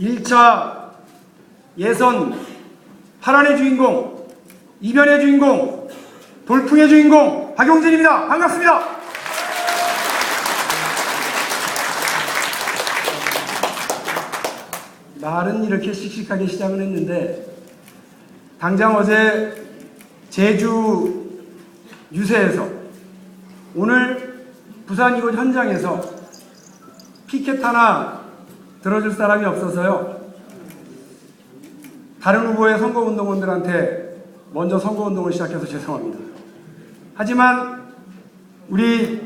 1차 예선 파란의 주인공, 이변의 주인공, 돌풍의 주인공 박용진입니다. 반갑습니다. 말은 이렇게 씩씩하게 시작을 했는데 당장 어제 제주 유세에서 오늘 부산 이곳 현장에서 피켓 하나 들어줄 사람이 없어서요. 다른 후보의 선거운동원들한테 먼저 선거운동을 시작해서 죄송합니다. 하지만 우리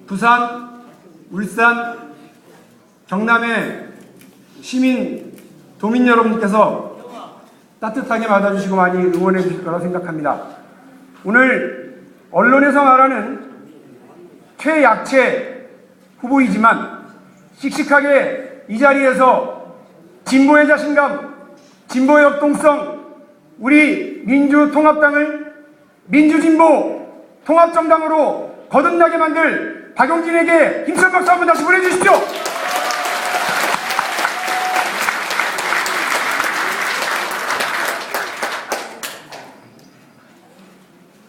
부산, 울산, 경남의 시민, 도민 여러분께서 따뜻하게 맞아주시고 많이 응원해 주실 거라 생각합니다. 오늘 언론에서 말하는 최약체 후보이지만 씩씩하게 이 자리에서 진보의 자신감, 진보의 역동성, 우리 민주통합당을 민주진보 통합정당으로 거듭나게 만들 박용진에게 힘찬 박수 한번 다시 보내주십시오.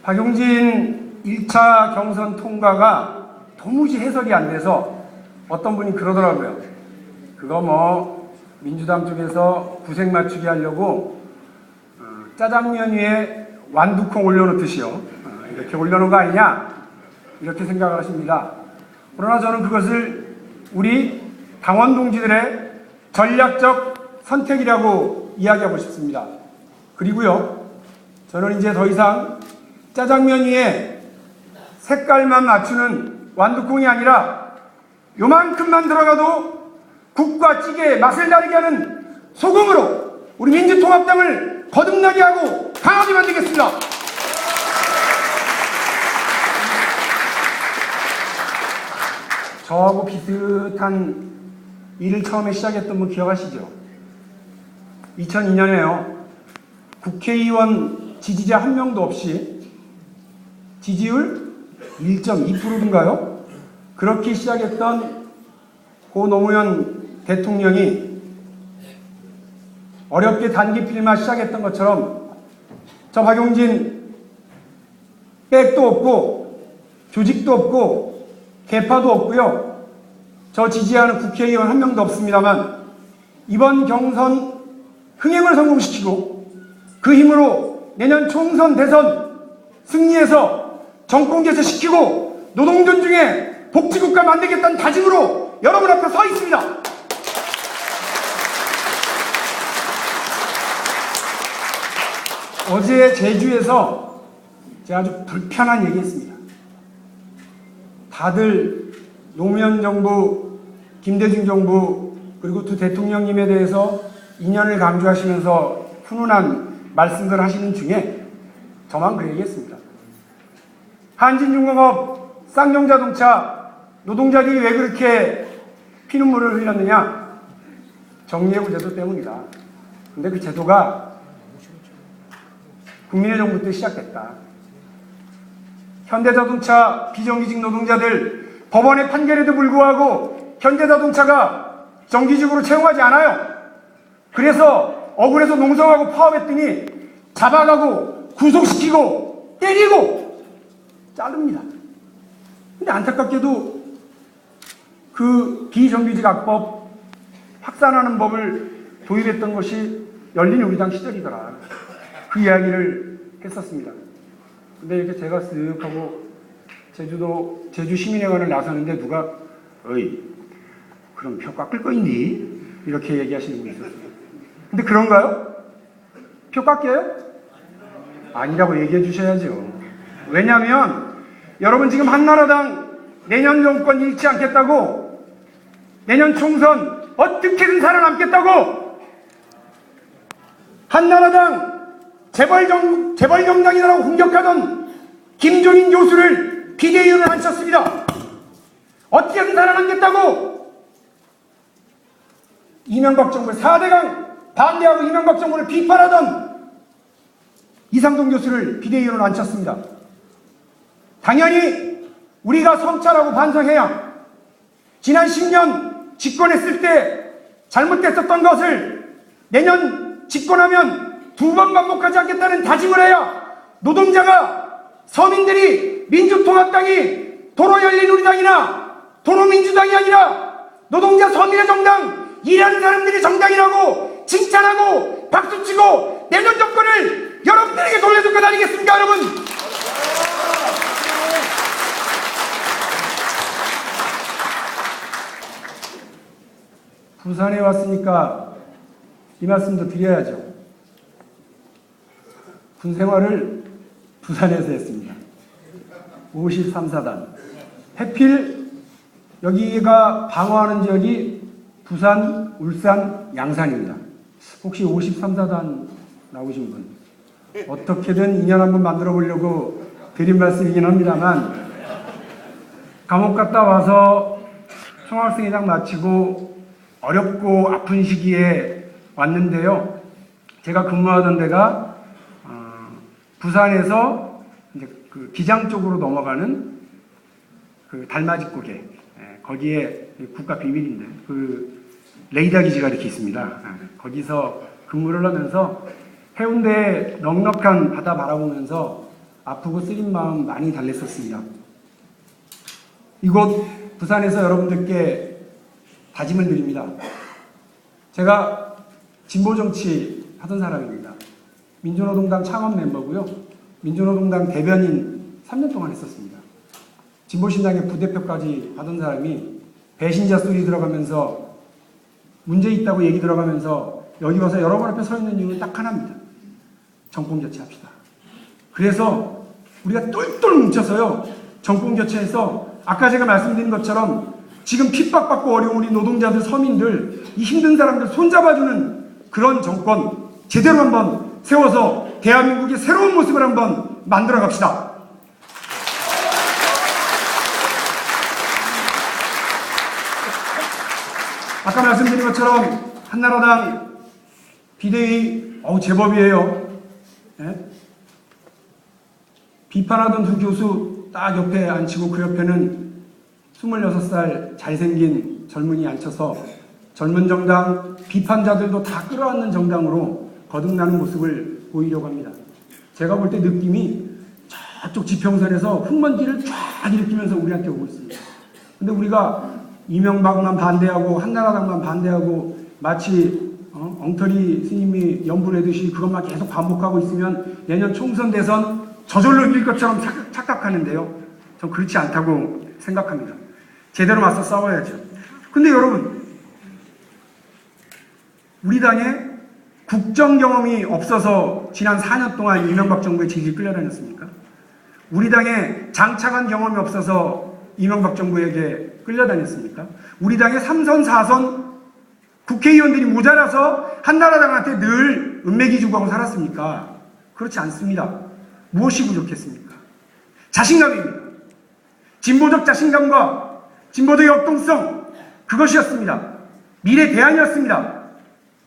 박용진 1차 경선 통과가 도무지 해석이 안 돼서 어떤 분이 그러더라고요. 그거 뭐 민주당 쪽에서 구색 맞추기 하려고 짜장면 위에 완두콩 올려놓듯이요. 이렇게 올려놓은 거 아니냐? 이렇게 생각을 하십니다. 그러나 저는 그것을 우리 당원 동지들의 전략적 선택이라고 이야기하고 싶습니다. 그리고요, 저는 이제 더 이상 짜장면 위에 색깔만 맞추는 완두콩이 아니라 요만큼만 들어가도 국과 찌개의 맛을 다르게 하는 소금으로 우리 민주통합당을 거듭나게 하고 강하게 만들겠습니다. 저하고 비슷한 일을 처음에 시작했던 분 기억하시죠? 2002년에요. 국회의원 지지자 한 명도 없이 지지율 1.2%인가요? 그렇게 시작했던 고 노무현 대통령이 어렵게 단기 필마 시작했던 것처럼 저 박용진 백도 없고 조직도 없고 계파도 없고요. 저 지지하는 국회의원 한 명도 없습니다만 이번 경선 흥행을 성공시키고 그 힘으로 내년 총선 대선 승리해서 정권 개최시키고 노동 존중의 복지국가 만들겠다는 다짐으로 여러분 앞에 서 있습니다. 어제 제주에서 제가 아주 불편한 얘기 했습니다. 다들 노무현 정부, 김대중 정부 그리고 두 대통령님에 대해서 인연을 강조하시면서 훈훈한 말씀들 하시는 중에 저만 그 얘기했습니다. 한진중공업, 쌍용자동차 노동자들이 왜 그렇게 피눈물을 흘렸느냐? 정리해고 제도 때문이다. 근데 그 제도가 국민의 정부 때 시작됐다. 현대자동차 비정규직 노동자들 법원의 판결에도 불구하고 현대자동차가 정규직으로 채용하지 않아요. 그래서 억울해서 농성하고 파업했더니 잡아가고 구속시키고 때리고 자릅니다. 근데 안타깝게도 그 비정규직 악법 확산하는 법을 도입했던 것이 열린 우리당 시절이더라. 그 이야기를 했었습니다. 근데 이렇게 제가 쓱 하고 제주 시민회관을 나서는데 누가 어이 그럼 표 깎을 거 있니? 이렇게 얘기하시는 분이 있었어요. 근데 그런가요? 표 깎여요? 아니라고 얘기해 주셔야죠. 왜냐하면 여러분 지금 한나라당 내년 정권 잃지 않겠다고 내년 총선 어떻게든 살아남겠다고 한나라당 재벌정당이라고 공격하던 김종인 교수를 비대위원을 앉혔습니다. 어떻게든 살아남겠다고 이명박 정부 4대강 반대하고 이명박 정부를 비판하던 이상동 교수를 비대위원을 앉혔습니다. 당연히 우리가 성찰하고 반성해야 지난 10년 집권했을 때 잘못됐었던 것을 내년 집권하면 2번 반복하지 않겠다는 다짐을 해야 노동자가, 서민들이 민주통합당이 도로열린우리당이나 도로민주당이 아니라 노동자 서민의 정당, 일하는 사람들이 정당이라고 칭찬하고 박수치고 내년 정권을 여러분들에게 돌려줄 것 아니겠습니까, 여러분? 부산에 왔으니까 이 말씀도 드려야죠. 군 생활을 부산에서 했습니다. 53사단. 해필 여기가 방어하는 지역이 부산, 울산, 양산입니다. 혹시 53사단 나오신 분? 어떻게든 인연 한번 만들어 보려고 드린 말씀이긴 합니다만, 감옥 갔다 와서 총학생회장 마치고 어렵고 아픈 시기에 왔는데요. 제가 근무하던 데가 부산에서 이제 그 기장 쪽으로 넘어가는 그 달맞이고개, 거기에 국가 비밀인데 그 레이더 기지가 이렇게 있습니다. 거기서 근무를 하면서 해운대의 넉넉한 바다 바라보면서 아프고 쓰린 마음 많이 달랬었습니다. 이곳 부산에서 여러분들께 다짐을 드립니다. 제가 진보정치 하던 사람입니다. 민주노동당 창원 멤버고요. 민주노동당 대변인 3년 동안 했었습니다. 진보신당의 부대표까지 하던 사람이 배신자 소리 들어가면서 문제 있다고 얘기 들어가면서 여기 와서 여러분 앞에 서 있는 이유는 딱 하나입니다. 정권 교체합시다. 그래서 우리가 똘똘 뭉쳐서요. 정권 교체해서 아까 제가 말씀드린 것처럼 지금 핍박받고 어려운 우리 노동자들, 서민들, 이 힘든 사람들 손잡아주는 그런 정권 제대로 한번 세워서 대한민국의 새로운 모습을 한번 만들어 갑시다. 아까 말씀드린 것처럼 한나라당 비대위 제법이에요. 네? 비판하던 두 교수 딱 옆에 앉히고 그 옆에는 26살 잘생긴 젊은이 앉혀서 젊은 정당, 비판자들도 다 끌어안는 정당으로 거듭나는 모습을 보이려고 합니다. 제가 볼 때 느낌이 저쪽 지평선에서 흙먼지를 쫙 일으키면서 우리한테 오고 있습니다. 근데 우리가 이명박만 반대하고 한나라당만 반대하고 마치 엉터리 스님이 연불하듯이 그것만 계속 반복하고 있으면 내년 총선 대선 저절로 이길 것처럼 착각하는데요. 전 그렇지 않다고 생각합니다. 제대로 맞서 싸워야죠. 근데 여러분, 우리 당에 국정 경험이 없어서 지난 4년 동안 이명박 정부의 지지를 끌려다녔습니까? 우리 당에 장차관 경험이 없어서 이명박 정부에게 끌려다녔습니까? 우리 당에 3선, 4선 국회의원들이 모자라서 한나라당한테 늘 은맥이 주고 하고 살았습니까? 그렇지 않습니다. 무엇이 부족했습니까? 자신감입니다. 진보적 자신감과 진보적 역동성, 그것이었습니다. 미래 대안이었습니다.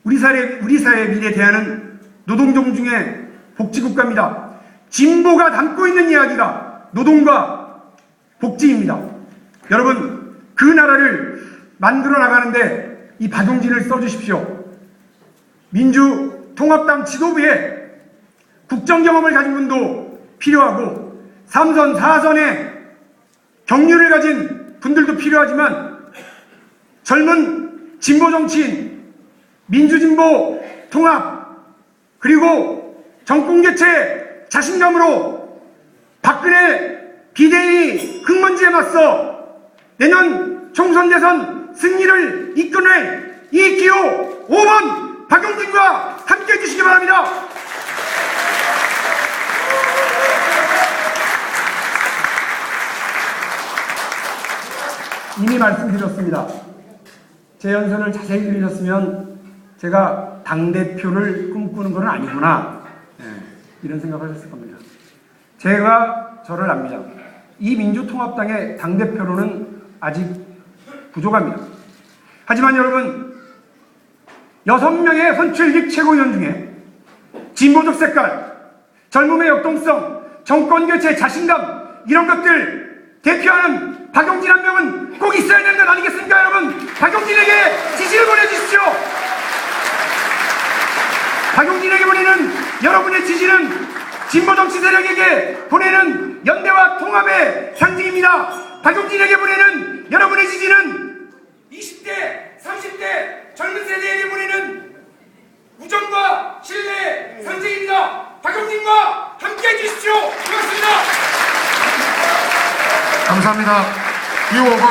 우리 사회의 미래 대안은 노동종 중에 복지국가입니다. 진보가 담고 있는 이야기가 노동과 복지입니다. 여러분, 그 나라를 만들어 나가는데 이 박용진을 써주십시오. 민주통합당 지도부에 국정 경험을 가진 분도 필요하고 3선, 4선의 경륜을 가진 분들도 필요하지만 젊은 진보 정치인, 민주진보 통합, 그리고 정권교체 자신감으로 박근혜 비대위 흙먼지에 맞서 내년 총선 대선 승리를 이끌어낼 이 기호 5번 박용진과 함께 해주시기 바랍니다. 이미 말씀드렸습니다. 제 연설을 자세히 들으셨으면 제가 당대표를 꿈꾸는 건 아니구나, 이런 생각을 하셨을 겁니다. 제가 저를 압니다. 이 민주통합당의 당대표로는 아직 부족합니다. 하지만 여러분, 6명의 선출직 최고위원 중에 진보적 색깔, 젊음의 역동성, 정권교체 자신감, 이런 것들 대표하는 박용진 한 명은 꼭 있어야 되는 것 아니겠습니까, 여러분? 박용진에게 지지를 보내주십시오. 박용진에게 보내는 여러분의 지지는 진보 정치 세력에게 보내는 연대와 통합의 상징입니다. 박용진에게 보내는 여러분의 지지는 20대, 30대 젊은 세대에게 보내는 우정과 신뢰의 상징입니다. 박용진과 함께해 주십시오. 고맙습니다. 감사합니다. 이 의혹은